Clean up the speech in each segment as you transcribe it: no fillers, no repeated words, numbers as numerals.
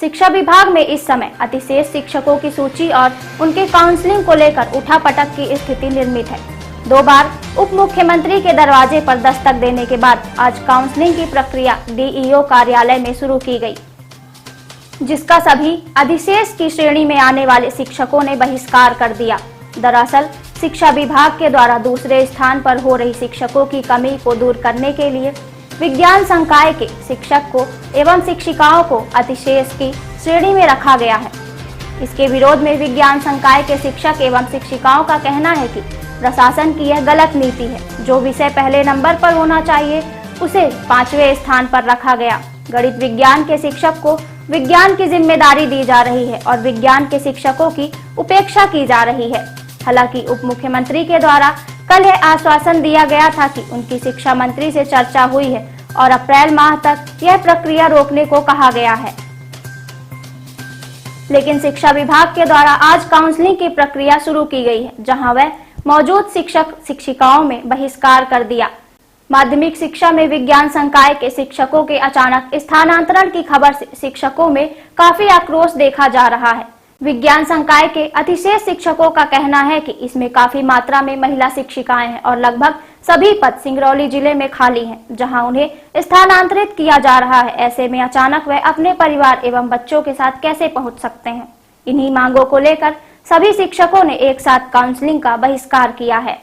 शिक्षा विभाग में इस समय अतिशेष शिक्षकों की सूची और उनके काउंसलिंग को लेकर उठापटक की स्थिति निर्मित है। 2 बार उप मुख्यमंत्री के दरवाजे पर दस्तक देने के बाद आज काउंसलिंग की प्रक्रिया डीईओ कार्यालय में शुरू की गई, जिसका सभी अधिशेष की श्रेणी में आने वाले शिक्षकों ने बहिष्कार कर दिया। दरअसल शिक्षा विभाग के द्वारा दूसरे स्थान पर हो रही शिक्षकों की कमी को दूर करने के लिए विज्ञान संकाय के शिक्षक को एवं शिक्षिकाओं को अतिशेष की श्रेणी में रखा गया है। इसके विरोध में विज्ञान संकाय के शिक्षक एवं शिक्षिकाओं का कहना है कि प्रशासन की यह गलत नीति है। जो विषय पहले नंबर पर होना चाहिए उसे 5वें स्थान पर रखा गया। गणित विज्ञान के शिक्षक को विज्ञान की जिम्मेदारी दी जा रही है और विज्ञान के शिक्षकों की उपेक्षा की जा रही है। हालांकि उप मुख्यमंत्री के द्वारा कल यह आश्वासन दिया गया था कि उनकी शिक्षा मंत्री से चर्चा हुई है और अप्रैल माह तक यह प्रक्रिया रोकने को कहा गया है। लेकिन शिक्षा विभाग के द्वारा आज काउंसलिंग की प्रक्रिया शुरू की गई है, जहां वह मौजूद शिक्षक शिक्षिकाओं में बहिष्कार कर दिया। माध्यमिक शिक्षा में विज्ञान संकाय के शिक्षकों के अचानक स्थानांतरण की खबर से शिक्षकों में काफी आक्रोश देखा जा रहा है। विज्ञान संकाय के अतिशेष शिक्षकों का कहना है कि इसमें काफी मात्रा में महिला शिक्षिकाएं हैं और लगभग सभी पद सिंगरौली जिले में खाली हैं, जहां उन्हें स्थानांतरित किया जा रहा है। ऐसे में अचानक वह अपने परिवार एवं बच्चों के साथ कैसे पहुंच सकते हैं। इन्हीं मांगों को लेकर सभी शिक्षकों ने एक साथ काउंसलिंग का बहिष्कार किया है।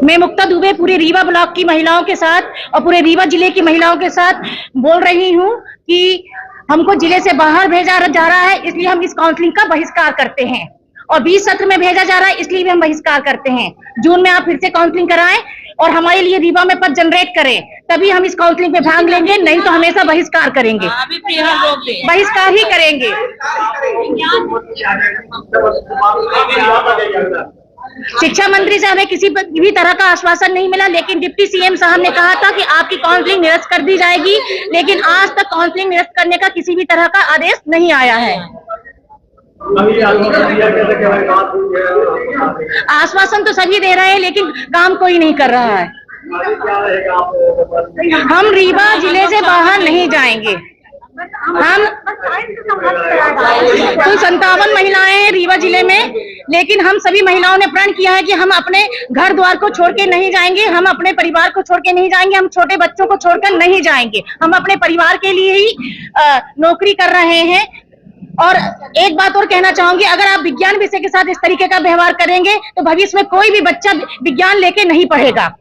मैं मुक्ता दुबे पूरे रीवा ब्लॉक की महिलाओं के साथ और पूरे रीवा जिले की महिलाओं के साथ बोल रही हूँ कि हमको जिले से बाहर भेजा जा रहा है, इसलिए हम इस काउंसलिंग का बहिष्कार करते हैं। और 20 सत्र में भेजा जा रहा है, इसलिए भी हम बहिष्कार करते हैं। जून में आप फिर से काउंसलिंग कराएं और हमारे लिए रीवा में पद जनरेट करें, तभी हम इस काउंसलिंग में भाग लेंगे, नहीं तो हमेशा बहिष्कार करेंगे, बहिष्कार ही करेंगे। शिक्षा मंत्री से हमें किसी भी तरह का आश्वासन नहीं मिला, लेकिन डिप्टी सीएम साहब ने कहा था कि आपकी काउंसलिंग निरस्त कर दी जाएगी, लेकिन आज तक काउंसलिंग निरस्त करने का किसी भी तरह का आदेश नहीं आया है। आश्वासन तो सभी दे रहे हैं, लेकिन काम कोई नहीं कर रहा है। हम रीवा जिले से बाहर नहीं जाएंगे। हम कुल 57 महिलाएं हैं रीवा जिले में, लेकिन हम सभी महिलाओं ने प्रण किया है कि हम अपने घर द्वार को छोड़ के नहीं जाएंगे, हम अपने परिवार को छोड़ के नहीं जाएंगे, हम छोटे बच्चों को छोड़कर नहीं जाएंगे। हम अपने परिवार के लिए ही नौकरी कर रहे हैं। और एक बात और कहना चाहूंगी, अगर आप विज्ञान विषय के साथ इस तरीके का व्यवहार करेंगे तो भविष्य में कोई भी बच्चा विज्ञान लेके नहीं पढ़ेगा।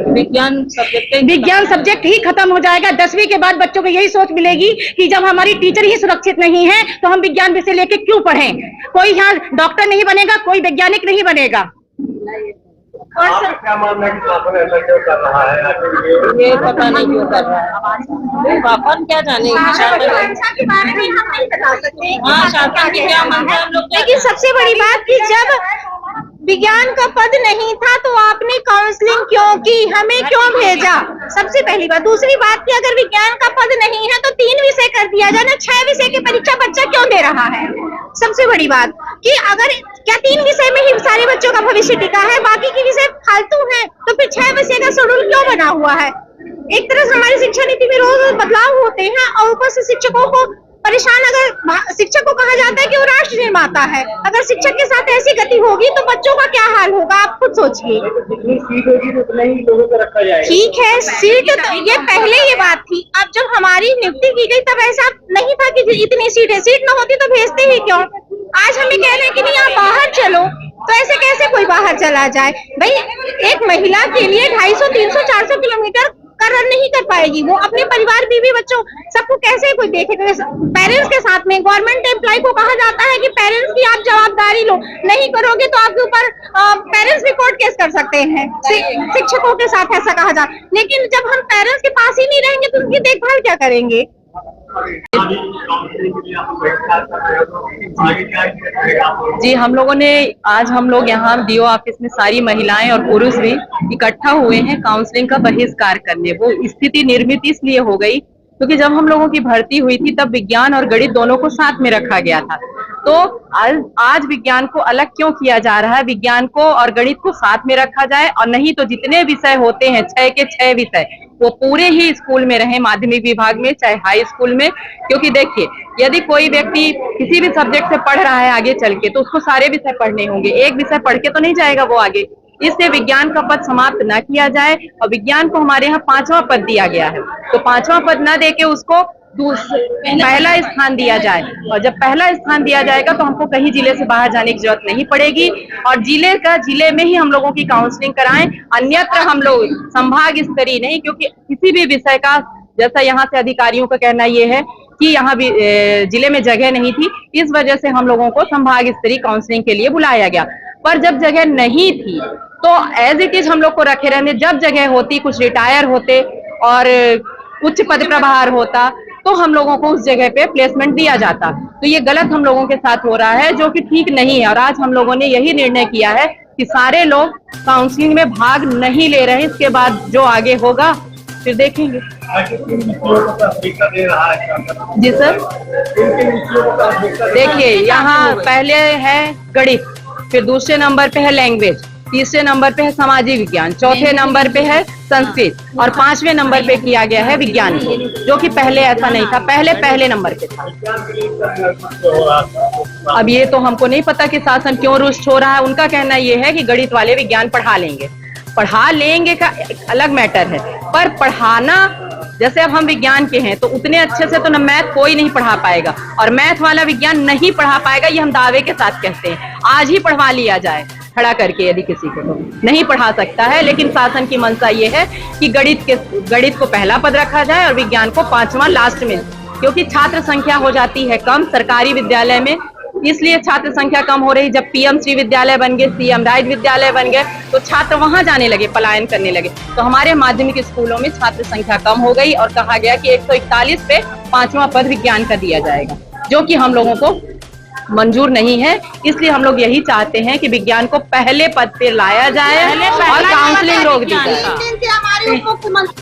विज्ञान सब्जेक्ट ही खत्म हो जाएगा। 10वीं के बाद बच्चों को यही सोच मिलेगी कि जब हमारी टीचर ही सुरक्षित नहीं है तो हम विज्ञान विषय लेके क्यों पढ़ें। कोई यहाँ डॉक्टर नहीं बनेगा, कोई वैज्ञानिक नहीं बनेगा। क्या मानना है कि शासन ऐसा क्यों कर रहा है? ये पता नहीं क्यों कर रहा है, अपन क्या जाने शिक्षा के बारे में हम नहीं बता सकते। हाँ, शासन की क्या मांग है हम लोग। लेकिन सबसे बड़ी बात कि जब विज्ञान का पद नहीं था तो आपने काउंसलिंग क्यों की, हमें क्यों भेजा, सबसे पहली बात। दूसरी बात कि अगर विज्ञान का पद नहीं है तो 3 विषय कर दिया जाए ना, 6 विषय की परीक्षा बच्चा क्यों दे रहा है। सबसे बड़ी बात कि अगर क्या 3 विषय में ही सारे बच्चों का भविष्य टिका है, बाकी के विषय फालतू हैं, तो फिर 6 विषय का शेड्यूल क्यों बना हुआ है। एक तरह से हमारी शिक्षा नीति में रोज बदलाव होते हैं और ऊपर से शिक्षकों को परेशान। अगर शिक्षक को कहा जाता है कि वो राष्ट्र निर्माता है, अगर शिक्षक के साथ ऐसी गति होगी तो बच्चों का क्या हाल होगा, आप खुद सोचिए। ठीक है, सीट तो ये पहले ये बात थी। अब जब हमारी नियुक्ति की गई तब ऐसा नहीं था कि इतनी सीट है, सीट न होती तो भेजते ही क्यों। आज हमें कह रहे हैं कि नहीं आप बाहर चलो, तो ऐसे कैसे कोई बाहर चला जाए। भाई एक महिला के लिए 250, 300, 400 किलोमीटर का रन नहीं कर पाएगी, वो अपने परिवार, बीवी, बच्चों सबको कैसे कोई देखेगा। पेरेंट्स के साथ में गवर्नमेंट एम्प्लॉय को कहा जाता है कि पेरेंट्स की आप जवाबदारी लो, नहीं करोगे तो आपके ऊपर पेरेंट्स भी कोर्ट केस कर सकते हैं। शिक्षकों के साथ ऐसा कहा जाता, लेकिन जब हम पेरेंट्स के पास ही नहीं रहेंगे तो उनकी देखभाल क्या करेंगे। जी, हम लोगों ने आज हम लोग यहाँ डीओ ऑफिस में सारी महिलाएं और पुरुष भी इकट्ठा हुए हैं काउंसलिंग का बहिष्कार करने। वो स्थिति निर्मित इसलिए हो गई क्योंकि जब हम लोगों की भर्ती हुई थी तब विज्ञान और गणित दोनों को साथ में रखा गया था। तो आज विज्ञान को अलग क्यों किया जा रहा है? विज्ञान को और गणित को साथ में रखा जाए, और नहीं तो जितने विषय होते हैं 6 के 6 विषय वो पूरे ही स्कूल में रहे, माध्यमिक विभाग में चाहे हाई स्कूल में। क्योंकि देखिए, यदि कोई व्यक्ति किसी भी सब्जेक्ट से पढ़ रहा है आगे चल के, तो उसको सारे विषय पढ़ने होंगे, एक विषय पढ़ के तो नहीं जाएगा वो आगे। इससे विज्ञान का पद समाप्त न किया जाए, और विज्ञान को हमारे यहाँ 5वां पद दिया गया है, तो 5वां पद न देके उसको पहला स्थान दिया जाए। और जब पहला स्थान दिया जाएगा तो हमको कहीं जिले से बाहर जाने की जरूरत नहीं पड़ेगी, और जिले में ही हम लोगों की काउंसलिंग कराएं। अन्यत्र हम लोग संभाग स्तरीय नहीं, क्योंकि किसी भी विषय का, जैसा यहाँ से अधिकारियों का कहना ये है कि यहाँ भी जिले में जगह नहीं थी, इस वजह से हम लोगों को संभाग स्तरीय काउंसलिंग के लिए बुलाया गया। पर जब जगह नहीं थी तो एज इट इज हम लोग को रखे रहने। जब जगह होती, कुछ रिटायर होते और उच्च पद प्रभार होता, तो हम लोगों को उस जगह पे प्लेसमेंट दिया जाता। तो ये गलत हम लोगों के साथ हो रहा है, जो कि ठीक नहीं है। और आज हम लोगों ने यही निर्णय किया है कि सारे लोग काउंसलिंग में भाग नहीं ले रहे। इसके बाद जो आगे होगा फिर देखेंगे। जी सर, देखिए यहाँ पहले है गणित, फिर दूसरे नंबर पे है लैंग्वेज, तीसरे नंबर पे है सामाजिक विज्ञान, चौथे नंबर पे है संस्कृत, और 5वें नंबर पे किया गया है विज्ञान, जो कि पहले ऐसा नहीं था, पहले नंबर पे था। अब ये तो हमको नहीं पता कि शासन क्यों रुष्ट हो रहा है। उनका कहना ये है कि गणित वाले विज्ञान पढ़ा लेंगे का एक अलग मैटर है, पर पढ़ाना, जैसे अब हम विज्ञान के हैं तो उतने अच्छे से तो न मैथ कोई नहीं पढ़ा पाएगा, और मैथ वाला विज्ञान नहीं पढ़ा पाएगा, ये हम दावे के साथ कहते हैं। आज ही पढ़वा लिया जाए खड़ा करके, यदि किसी को तो नहीं पढ़ा सकता है। लेकिन शासन की मंशा ये है कि गणित को पहला पद रखा जाए और विज्ञान को 5वां लास्ट में, क्योंकि छात्र संख्या हो जाती है कम सरकारी विद्यालय में, इसलिए छात्र संख्या कम हो रही। जब पीएम श्री विद्यालय बन गए, सीएम राइट विद्यालय बन गए, तो छात्र वहां जाने लगे, पलायन करने लगे। तो हमारे माध्यमिक स्कूलों में छात्र संख्या कम हो गई, और कहा गया कि 141 पे 5वां पद विज्ञान का दिया जाएगा, जो कि हम लोगों को मंजूर नहीं है। इसलिए हम लोग यही चाहते हैं कि विज्ञान को पहले पद पे लाया जाए और काउंसलिंग रोक दी जाए।